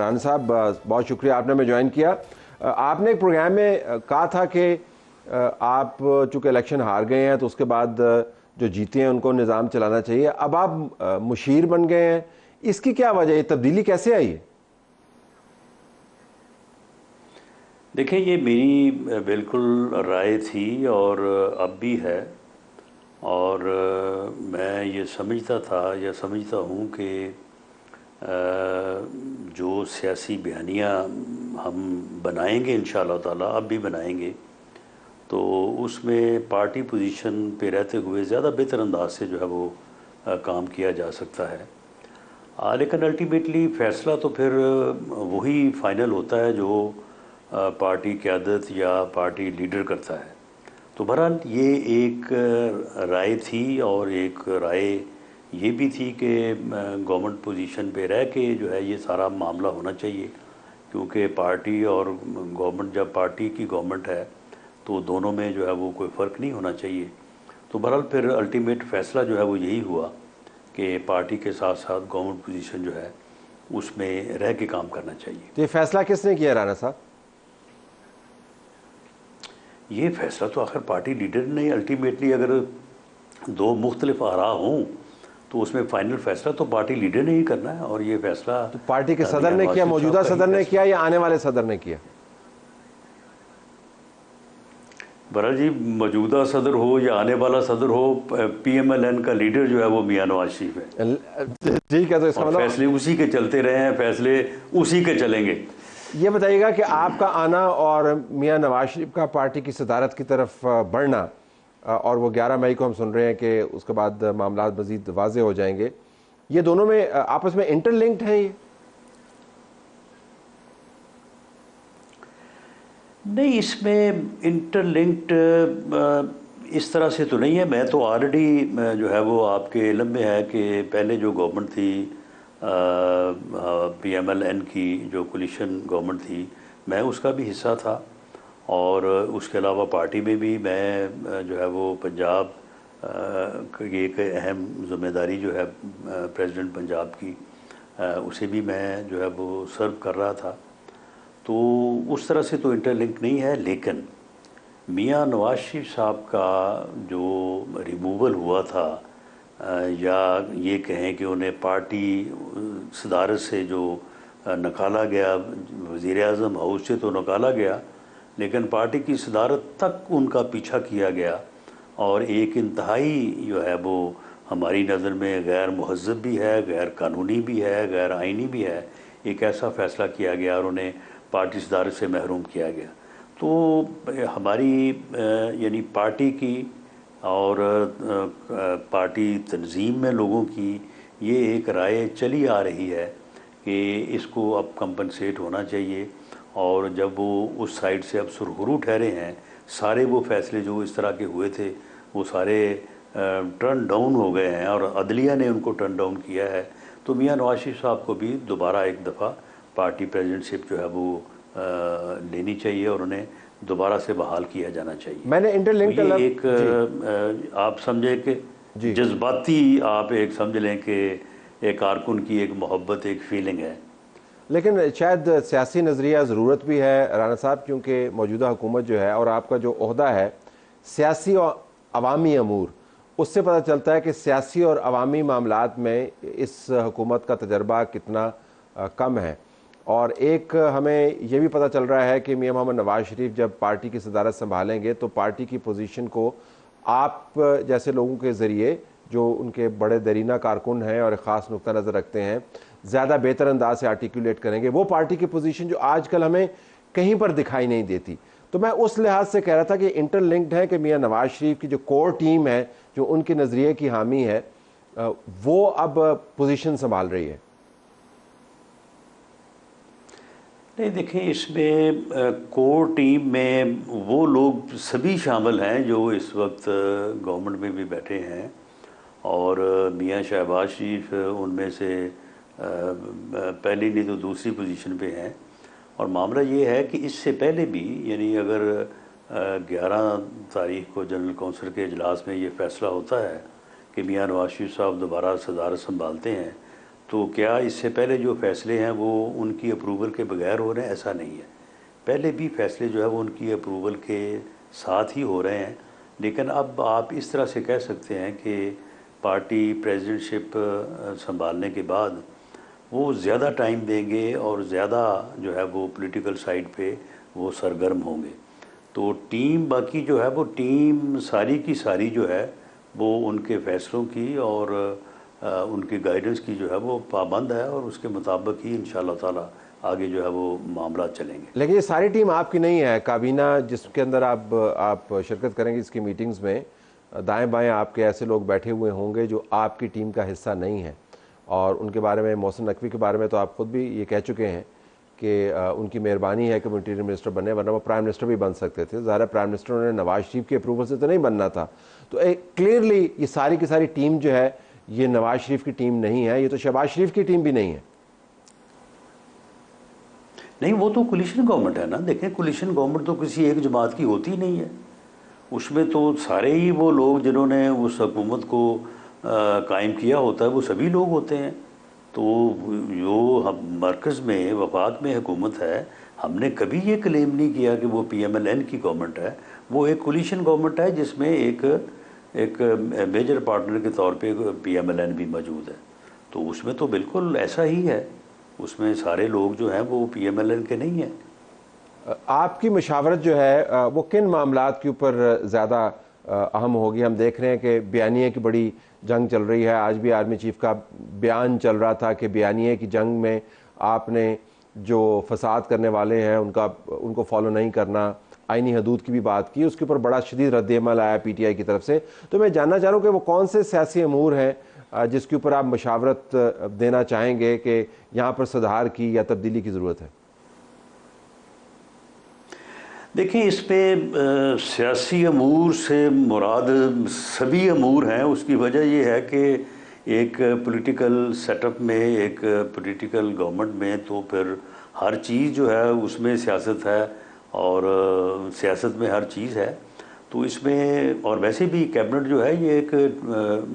राना साहब, बहुत शुक्रिया आपने हमें ज्वाइन किया। आपने एक प्रोग्राम में कहा था कि आप चूँकि इलेक्शन हार गए हैं तो उसके बाद जो जीते हैं उनको निज़ाम चलाना चाहिए। अब आप मुशीर बन गए हैं, इसकी क्या वजह है? तब्दीली कैसे आई है? देखिए, ये मेरी बिल्कुल राय थी और अब भी है। और मैं ये समझता था या समझता हूँ कि जो सियासी बयानियाँ हम बनाएंगे इंशाअल्लाह ताला, अब भी बनाएंगे, तो उसमें पार्टी पोजीशन पे रहते हुए ज़्यादा बेहतर अंदाज से जो है वो काम किया जा सकता है। लेकिन अल्टीमेटली फ़ैसला तो फिर वही फ़ाइनल होता है जो पार्टी क़यादत या पार्टी लीडर करता है। तो बहरहाल ये एक राय थी और एक राय ये भी थी कि गवर्नमेंट पोजीशन पे रह के जो है ये सारा मामला होना चाहिए, क्योंकि पार्टी और गवर्नमेंट, जब पार्टी की गवर्नमेंट है तो दोनों में जो है वो कोई फ़र्क नहीं होना चाहिए। तो बहरहाल फिर अल्टीमेट फ़ैसला जो है वो यही हुआ कि पार्टी के साथ साथ गवर्नमेंट पोजीशन जो है उसमें रह के काम करना चाहिए। तो ये फैसला किसने किया राना साहब? ये फ़ैसला तो आखिर पार्टी लीडर ने, अल्टीमेटली अगर दो मुख्तलिफ आरा हों तो उसमें फ़ाइनल फ़ैसला तो पार्टी लीडर ने ही करना है। और ये फ़ैसला तो पार्टी के सदर मियां ने नवाज किया, शरीफ साहब मौजूदा का ही सदर ने फैसला। किया या आने वाले सदर ने किया? बहरहाल जी, मौजूदा सदर हो या आने वाला सदर हो, PMLN का लीडर जो है वो मियां नवाज शरीफ है। ठीक है, तो इसका और मतलब फैसले उसी के चलते रहे हैं, फैसले उसी के चलेंगे। ये बताइएगा कि आपका आना और मियां नवाज शरीफ का पार्टी की सदारत की तरफ बढ़ना, और वो 11 मई को हम सुन रहे हैं कि उसके बाद मामला मज़ीद वाजे हो जाएंगे, ये दोनों में आपस में इंटरलिंक्ड हैं ये? नहीं, इसमें इंटरलिंक्ड इस तरह से तो नहीं है। मैं तो ऑलरेडी जो है वो आपके इल्म में है कि पहले जो गवर्नमेंट थी, PMLN की जो कोलिशन गवर्नमेंट थी, मैं उसका भी हिस्सा था। और उसके अलावा पार्टी में भी मैं जो है वो पंजाब की एक अहम ज़िम्मेदारी जो है प्रेसिडेंट पंजाब की, उसे भी मैं जो है वो सर्व कर रहा था। तो उस तरह से तो इंटरलिंक नहीं है। लेकिन मियां नवाज शरीफ साहब का जो रिमूवल हुआ था, या ये कहें कि उन्हें पार्टी सदारत से जो निकाला गया, वज़ीर आज़म हाउस से तो निकाला गया, लेकिन पार्टी की सदारत तक उनका पीछा किया गया। और एक इंतहाई जो है वो हमारी नज़र में गैर महज़्ज़ब भी है, गैर कानूनी भी है, गैर आइनी भी है। एक ऐसा फ़ैसला किया गया और उन्हें पार्टी सदारत से महरूम किया गया। तो हमारी यानी पार्टी की और पार्टी तंजीम में लोगों की ये एक राय चली आ रही है कि इसको अब कंपनसेट होना चाहिए। और जब वो उस साइड से अब सुरखरू ठहरे हैं, सारे वो फ़ैसले जो इस तरह के हुए थे वो सारे टर्न डाउन हो गए हैं और अदलिया ने उनको टर्न डाउन किया है। तो मियां नवाज शरीफ साहब को भी दोबारा एक दफ़ा पार्टी प्रेसिडेंटशिप जो है वो लेनी चाहिए और उन्हें दोबारा से बहाल किया जाना चाहिए। मैंने तो इंटरलिंक ये एक जी आप समझे कि जी जज्बाती, आप एक समझ लें कि एक कारकुन की एक मोहब्बत, एक फीलिंग है। लेकिन शायद सियासी नज़रिया ज़रूरत भी है राना साहब, क्योंकि मौजूदा हुकूमत जो है और आपका जो ओहदा है सियासी और अवामी अमूर, उससे पता चलता है कि सियासी और अवामी मामलात में इस हुकूमत का तजर्बा कितना कम है। और एक हमें यह भी पता चल रहा है कि मियां मोहम्मद नवाज शरीफ जब पार्टी की सदारत संभालेंगे तो पार्टी की पोजीशन को आप जैसे लोगों के ज़रिए, जो उनके बड़े दरीना कारकुन हैं और ख़ास नुक्ता नज़र रखते हैं, ज़्यादा बेहतर अंदाज से आर्टिकुलेट करेंगे वो पार्टी की पोजीशन जो आजकल हमें कहीं पर दिखाई नहीं देती। तो मैं उस लिहाज से कह रहा था कि इंटरलिंक्ड है कि मियां नवाज शरीफ की जो कोर टीम है, जो उनके नज़रिए की हामी है, वो अब पोजीशन संभाल रही है। नहीं, देखिए, इसमें कोर टीम में वो लोग सभी शामिल हैं जो इस वक्त गवर्नमेंट में भी बैठे हैं। और मियां शहबाज शरीफ उनमें से पहली नहीं तो दूसरी पोजीशन पे हैं। और मामला ये है कि इससे पहले भी, यानी अगर 11 तारीख को जनरल कौंसिल के इजलास में ये फ़ैसला होता है कि मियां नवाज शरीफ साहब दोबारा सदारत संभालते हैं, तो क्या इससे पहले जो फैसले हैं वो उनकी अप्रूवल के बगैर हो रहे हैं? ऐसा नहीं है, पहले भी फैसले जो है वो उनकी अप्रूवल के साथ ही हो रहे हैं। लेकिन अब आप इस तरह से कह सकते हैं कि पार्टी प्रेसिडेंटशिप संभालने के बाद वो ज़्यादा टाइम देंगे और ज़्यादा जो है वो पॉलिटिकल साइड पे वो सरगर्म होंगे। तो टीम बाकी जो है वो टीम सारी की सारी जो है वो उनके फ़ैसलों की और उनकी गाइडेंस की जो है वो पाबंद है, और उसके मुताबिक ही इंशाअल्लाह ताला आगे जो है वो मामला चलेंगे। लेकिन ये सारी टीम आपकी नहीं है, काबीना जिसके अंदर आप शिरकत करेंगे इसकी मीटिंग्स में, दाएं बाएं आपके ऐसे लोग बैठे हुए होंगे जो आपकी टीम का हिस्सा नहीं है। और उनके बारे में, मोहसिन नकवी के बारे में तो आप खुद भी ये कह चुके हैं कि उनकी मेहरबानी है कि वो इंटीरियर मिनिस्टर बने, वरना वो प्राइम मिनिस्टर भी बन सकते थे। ज़ाहिर प्राइम मिनिस्टर उन्होंने नवाज शरीफ के अप्रूवल से तो नहीं बनना था। तो क्लियरली ये सारी की सारी टीम जो है ये नवाज शरीफ की टीम नहीं है, ये तो शहबाज शरीफ की टीम भी नहीं है। नहीं, वो तो कोलिशन गवर्नमेंट है ना। देखें, कोलिशन गवर्नमेंट तो किसी एक जमात की होती नहीं है, उसमें तो सारे ही वो लोग जिन्होंने उस हुकूमत को कायम किया होता है वो सभी लोग होते हैं। तो जो हम मरकज़ में वफाक में हुकूमत है, हमने कभी ये क्लेम नहीं किया कि वो PMLN की गवर्नमेंट है। वो एक कोलिशन गवर्नमेंट है जिसमें एक मेजर पार्टनर के तौर पे PMLN भी मौजूद है। तो उसमें तो बिल्कुल ऐसा ही है, उसमें सारे लोग जो हैं वो PMLN के नहीं हैं। आपकी मशावरत जो है वो किन मामलात के ऊपर ज़्यादा अहम होगी? हम देख रहे हैं कि बयानिए की बड़ी जंग चल रही है। आज भी आर्मी चीफ का बयान चल रहा था कि बयानिए की जंग में आपने जो फसाद करने वाले हैं उनको फॉलो नहीं करना, आईनी हदूद की भी बात की, उसके ऊपर बड़ा शदीद रद्द-ए-अमल आया PTI की तरफ से। तो मैं जानना चाह रहा हूँ कि वो कौन से सियासी अमूर हैं जिसके ऊपर आप मशावरत देना चाहेंगे कि यहाँ पर सुधार की या तब्दीली की ज़रूरत है? देखिए, इस पे सियासी अमूर से मुराद सभी अमूर हैं। उसकी वजह ये है कि एक पॉलिटिकल सेटअप में, एक पॉलिटिकल गवर्नमेंट में तो फिर हर चीज़ जो है उसमें सियासत है, और सियासत में हर चीज़ है। तो इसमें, और वैसे भी कैबिनेट जो है ये एक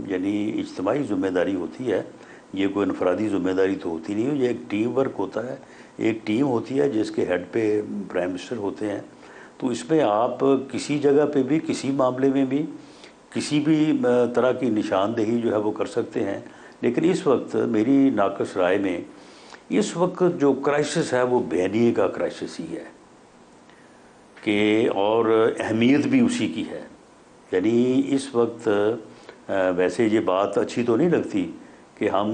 यानी इज्तिमाई ज़िम्मेदारी होती है, ये कोई इनफरादी ज़िम्मेदारी तो होती नहीं है, ये एक टीम वर्क होता है। एक टीम होती है जिसके हेड पे प्राइम मिनिस्टर होते हैं। तो इसमें आप किसी जगह पे भी, किसी मामले में भी, किसी भी तरह की निशानदेही जो है वो कर सकते हैं। लेकिन इस वक्त मेरी नाकस राय में इस वक्त जो क्राइसिस है वो बयानिए का क्राइसिस ही है कि, और अहमियत भी उसी की है। यानी इस वक्त वैसे ये बात अच्छी तो नहीं लगती कि हम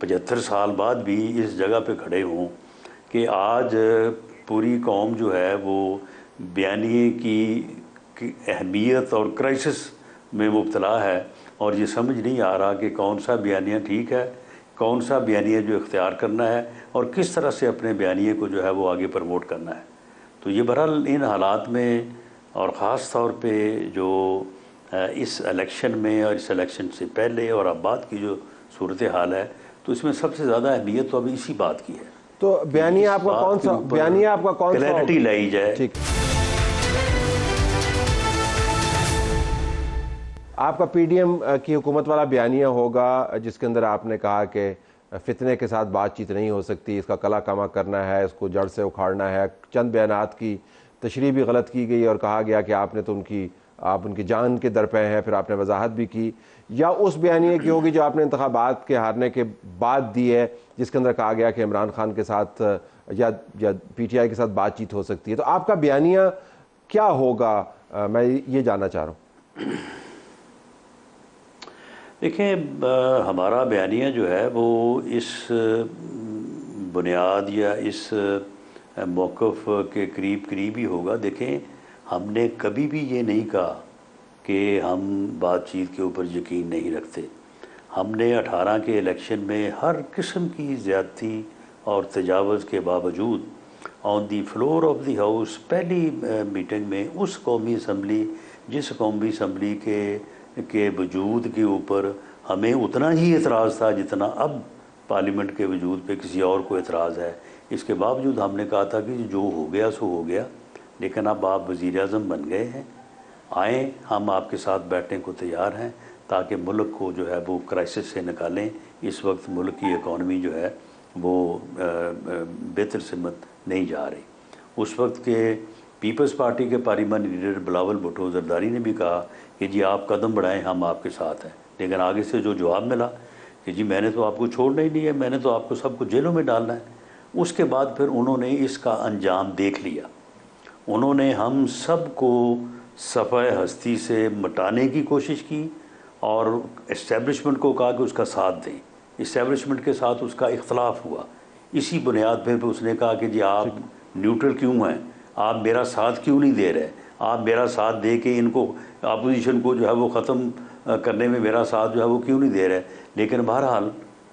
75 साल बाद भी इस जगह पे खड़े हों कि आज पूरी कौम जो है वो बयानिए की अहमियत और क्राइसिस में मुब्तला है, और ये समझ नहीं आ रहा कि कौन सा बयानिया ठीक है, कौन सा बयानिया जो इख्तियार करना है, और किस तरह से अपने बयानिए को जो है वो आगे प्रमोट करना है। तो ये बहरहाल इन हालात में, और ख़ास तौर पे जो इस इलेक्शन में और इस इलेक्शन से पहले और अब बाद की जो सूरत हाल है, तो इसमें सबसे ज़्यादा अहमियत तो अभी इसी बात की है। तो बयानिया आपका कौन सा, बयानिया आपका कौन सा क्लैरिटी लाई जाए। ठीक, आपका PDM की हुकूमत वाला बयानिया होगा जिसके अंदर आपने कहा कि फितने के साथ बातचीत नहीं हो सकती, इसका कला कमा करना है, इसको जड़ से उखाड़ना है। चंद बयानात की तशरीह भी गलत की गई और कहा गया कि आपने तो आप उनकी जान के दर पे हैं, फिर आपने वजाहत भी की। या उस बयानिए की होगी जो आपने इंतखाबात के हारने के बाद दी है, जिसके अंदर कहा गया कि इमरान खान के साथ या PTI के साथ बातचीत हो सकती है। तो आपका बयानिया क्या होगा, मैं ये जानना चाह रहा हूँ। देखिए, हमारा बयानिया जो है वो इस बुनियाद या इस मौक़िफ़ के करीब ही होगा। देखें, हमने कभी भी ये नहीं कहा कि हम बातचीत के ऊपर यकीन नहीं रखते। हमने 18 के इलेक्शन में हर किस्म की ज़्यादती और तजावुज़ के बावजूद on the floor of the house पहली मीटिंग में उस कौमी असम्बली, जिस कौमी असम्बली के वजूद के ऊपर हमें उतना ही एतराज़ था जितना अब पार्लियामेंट के वजूद पे किसी और को एतराज़ है। इसके बावजूद हमने कहा था कि जो हो गया सो हो गया, लेकिन अब आप वज़ीर-ए-आज़म बन गए हैं, आएँ, हम आपके साथ बैठने को तैयार हैं ताकि मुल्क को जो है वो क्राइसिस से निकालें, इस वक्त मुल्क की इकॉनमी जो है वो बेहतर सिमत नहीं जा रही। उस वक्त के पीपल्स पार्टी के पार्लियामेंट लीडर बिलावल भुट्टो जरदारी ने भी कहा कि जी आप कदम बढ़ाएं, हम आपके साथ हैं। लेकिन आगे से जो जवाब मिला कि जी मैंने तो आपको छोड़ना ही नहीं है, मैंने तो आपको सबको जेलों में डालना है। उसके बाद फिर उन्होंने इसका अंजाम देख लिया। उन्होंने हम सब को सफ़े हस्ती से मिटाने की कोशिश की और इस्टेब्लिशमेंट को कहा कि उसका साथ दें। इस्टेब्लिशमेंट के साथ उसका इख्तलाफ हुआ। इसी बुनियाद पर उसने कहा कि जी आप न्यूट्रल क्यों हैं, आप मेरा साथ क्यों नहीं दे रहे, आप मेरा साथ दे के इनको अपोजिशन को जो है वो ख़त्म करने में मेरा साथ जो है वो क्यों नहीं दे रहे। लेकिन बहरहाल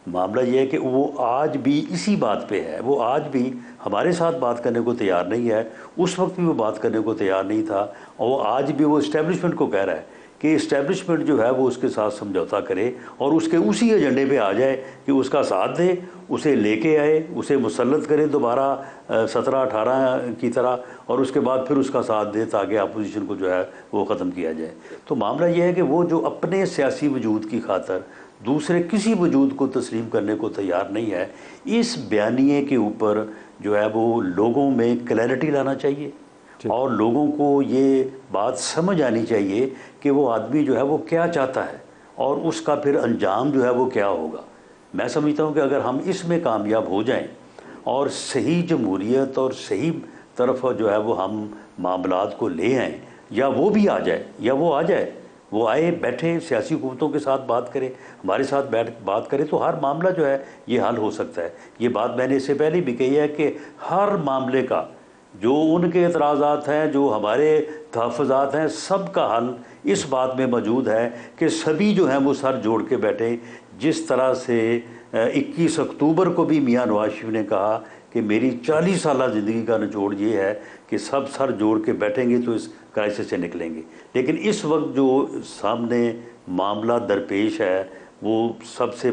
मामला ये है कि वो आज भी इसी बात पे है, वो आज भी हमारे साथ बात करने को तैयार नहीं है। उस वक्त भी वो बात करने को तैयार नहीं था और वो आज भी वो इस्टेब्लिशमेंट को कह रहा है कि इस्टेब्लिशमेंट जो है वो उसके साथ समझौता करे और उसके उसी एजेंडे पे आ जाए कि उसका साथ दे, उसे लेके आए, उसे मुसल्लत करें दोबारा 17-18 की तरह और उसके बाद फिर उसका साथ दे ताकि अपोजिशन को जो है वो ख़त्म किया जाए। तो मामला ये है कि वो जो अपने सियासी वजूद की खातर दूसरे किसी वजूद को तस्लीम करने को तैयार नहीं है, इस बयानिए के ऊपर जो है वो लोगों में क्लैरिटी लाना चाहिए और लोगों को ये बात समझ आनी चाहिए कि वो आदमी जो है वो क्या चाहता है और उसका फिर अंजाम जो है वो क्या होगा। मैं समझता हूँ कि अगर हम इसमें कामयाब हो जाएं और सही जमहूरियत और सही तरफ जो है वो हम मामलात को ले आएँ, या वो भी आ जाए या वो आ जाए, वो आए बैठे सियासी हुकूमतों के साथ बात करें, हमारे साथ बैठ बात करें, तो हर मामला जो है ये हल हो सकता है। ये बात मैंने इससे पहले भी कही है कि हर मामले का जो उनके एतराज़ात हैं, जो हमारे तहफ़्फ़ुज़ात हैं, सब का हल इस बात में मौजूद है कि सभी जो हैं वो सर जोड़ के बैठें। जिस तरह से 21 अक्टूबर को भी मियाँ नवाज शरीफ ने कहा कि मेरी 40 साल ज़िंदगी का निचोड़ ये है कि सब सर जोड़ के बैठेंगे तो इस क्राइसिस से निकलेंगे। लेकिन इस वक्त जो सामने मामला दरपेश है वो सबसे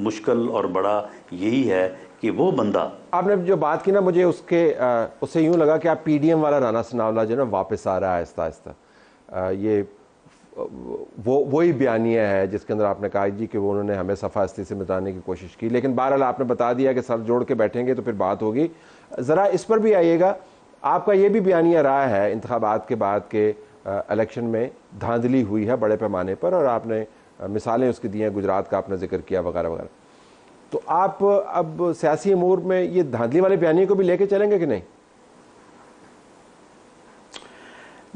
मुश्किल और बड़ा यही है कि वो बंदा, आपने जो बात की ना, मुझे उससे यूँ लगा कि आप पीडीएम वाला राना सनाउल्लाह जो ना वापस आ रहा है आहिस्ता आहिस्ता। ये वही बयानिया है जिसके अंदर आपने कहा जी कि वो उन्होंने हमें सफ़ास्ती से मिटाने की कोशिश की, लेकिन बहरहाल आपने बता दिया कि सर जोड़ के बैठेंगे तो फिर बात होगी। ज़रा इस पर भी आइएगा, आपका ये भी बयानिया रहा है इंतखाबात के बाद के इलेक्शन में धांधली हुई है बड़े पैमाने पर और आपने मिसालें उसकी दी हैं, गुजरात का आपने जिक्र किया वगैरह वगैरह। तो आप अब सियासी अमूर में ये धांधली वाले बयानिए को भी लेके चलेंगे कि नहीं?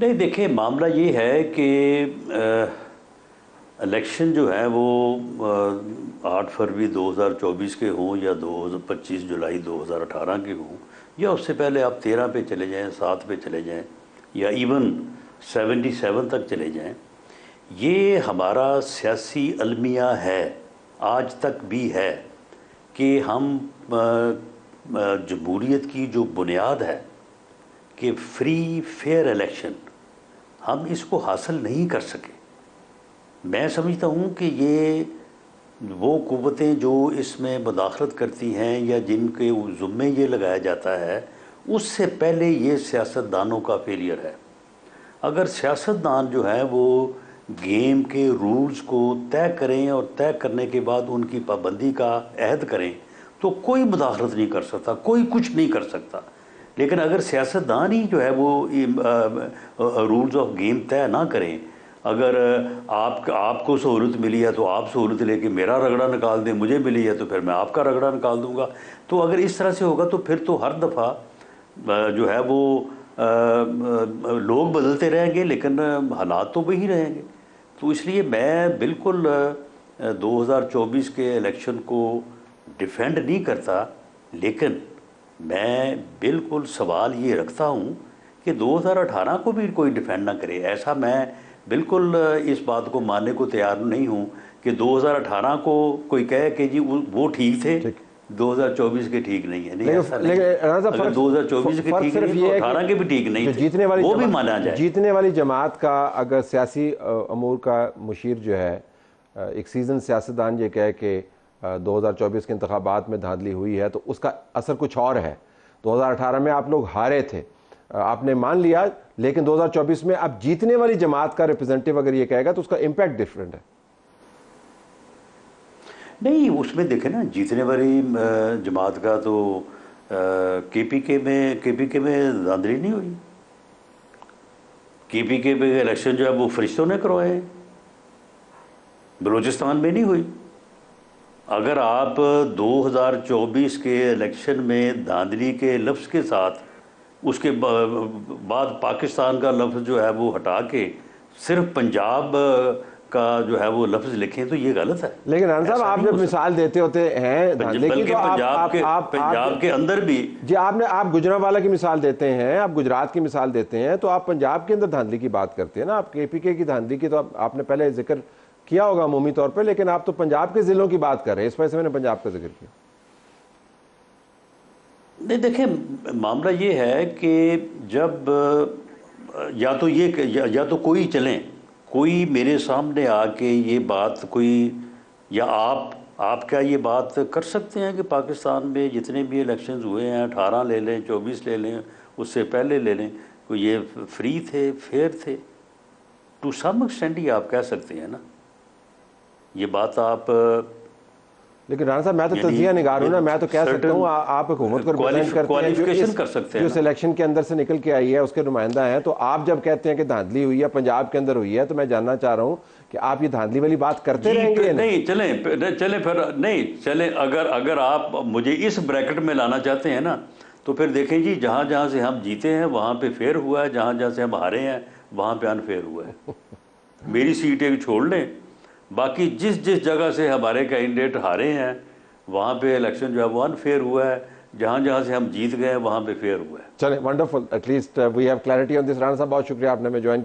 नहीं, देखिए मामला ये है कि इलेक्शन जो है वो 8 फरवरी 2024 के हों या 25 जुलाई 2018 के हों या उससे पहले आप 13 पे चले जाएं, 7 पे चले जाएं या इवन 77 तक चले जाएं, ये हमारा सियासी अलमिया है, आज तक भी है कि हम जमहूरियत की जो बुनियाद है कि फ्री फेयर इलेक्शन, हम इसको हासिल नहीं कर सके। मैं समझता हूँ कि ये वो क़ुव्वतें जो इसमें मुदाखलत करती हैं या जिनके ज़ुम्मे ये लगाया जाता है, उससे पहले ये सियासतदानों का फेलियर है। अगर सियासतदान जो है वो गेम के रूल्स को तय करें और तय करने के बाद उनकी पाबंदी का अहद करें तो कोई मुदाखलत नहीं कर सकता, कोई कुछ नहीं कर सकता। लेकिन अगर सियासतदान ही जो है वो रूल्स ऑफ गेम तय ना करें, अगर आपको सहूलत मिली है तो आप सहूलत लेके मेरा रगड़ा निकाल दें, मुझे मिली है तो फिर मैं आपका रगड़ा निकाल दूंगा, तो अगर इस तरह से होगा तो फिर तो हर दफ़ा जो है वो लोग बदलते रहेंगे लेकिन हालात तो वही रहेंगे। तो इसलिए मैं बिल्कुल 2024 के इलेक्शन को डिफेंड नहीं करता, लेकिन मैं बिल्कुल सवाल ये रखता हूँ कि 2018 को भी कोई डिफेंड ना करे। ऐसा मैं बिल्कुल इस बात को मानने को तैयार नहीं हूँ कि 2018 को कोई कहे कि जी वो ठीक थे, 2024 के ठीक नहीं है। नहीं, ऐसा नहीं। अगर 2024 के ठीक नहीं तो 18 के भी ठीक नहीं थे, जीतने वाली वो भी माना जाए। जीतने वाली जमात का अगर सियासी अमूर का मुशीर जो है एक सीजन सियासतदान ये कहे कि 2024 के इंतखाबात में धांधली हुई है तो उसका असर कुछ और है। 2018 में आप लोग हारे थे, आपने मान लिया, लेकिन 2024 में अब जीतने वाली जमात का रिप्रेजेंटेटिव अगर ये कहेगा तो उसका इम्पैक्ट डिफरेंट है। नहीं, उसमें देखे ना, जीतने वाली जमात का तो केपीके में धांधली नहीं हुई। केपीके में इलेक्शन जो है वो फरिश्तों ने करवाए हैं, बलूचिस्तान में नहीं हुई। अगर आप 2024 के इलेक्शन में धांधली के लफ्ज़ के साथ उसके बाद पाकिस्तान का लफ्ज़ जो है वो हटा के सिर्फ पंजाब का जो है वो लफ्ज़ लिखें तो ये गलत है। लेकिन राणा साहब, आप जब मिसाल देते होते हैं धांधली की, तो पंजाब के अंदर भी जी आप गुजरांवाला की मिसाल देते हैं, आप गुजरात की मिसाल देते हैं, तो आप पंजाब के अंदर धांधली की बात करते हैं ना। आप केपीके की धांधली की तो आपने पहले जिक्र किया होगा अमूमी तौर पे, लेकिन आप तो पंजाब के जिलों की बात कर रहे हैं, इस वजह से मैंने पंजाब का जिक्र किया। नहीं, देखें, मामला ये है कि जब या तो कोई चलें, कोई मेरे सामने आके ये बात कोई, या आप क्या ये बात कर सकते हैं कि पाकिस्तान में जितने भी इलेक्शंस हुए हैं, 18 ले लें, 24 ले लें, उससे पहले ले लें, कोई ये फ्री थे, फेयर थे? टू सम एक्सटेंट ही आप कह सकते हैं ना, ये बात आप। लेकिन राणा साहब, मैं तो तजिया निगार हूँ ना, मैं तो कह सकता हूँ आप हुकूमत को रिप्रेजेंट करते हैं, जो सिलेक्शन के अंदर से निकल के आई है उसके नुमाइंदा हैं। तो आप जब कहते हैं कि धांधली हुई है, पंजाब के अंदर हुई है, तो मैं जानना चाह रहा हूँ कि आप ये धांधली वाली बात करते रहेंगे? नहीं, चलें, अगर आप मुझे इस ब्रैकेट में लाना चाहते हैं ना, तो फिर देखें जी, जहाँ जहाँ से हम जीते हैं वहाँ पे फेयर हुआ है, जहाँ जहाँ से हम हारे हैं वहाँ पे अनफेयर हुआ है। मेरी सीटें छोड़ लें, बाकी जिस जिस जगह से हमारे कैंडिडेट हारे हैं वहाँ पे इलेक्शन जो है वो अनफेयर हुआ है, जहाँ जहाँ से हम जीत गए वहाँ पे फेयर हुआ है। चलें, wonderful, at least we have clarity on this. Rana साहब, बहुत शुक्रिया आपने हमें ज्वाइन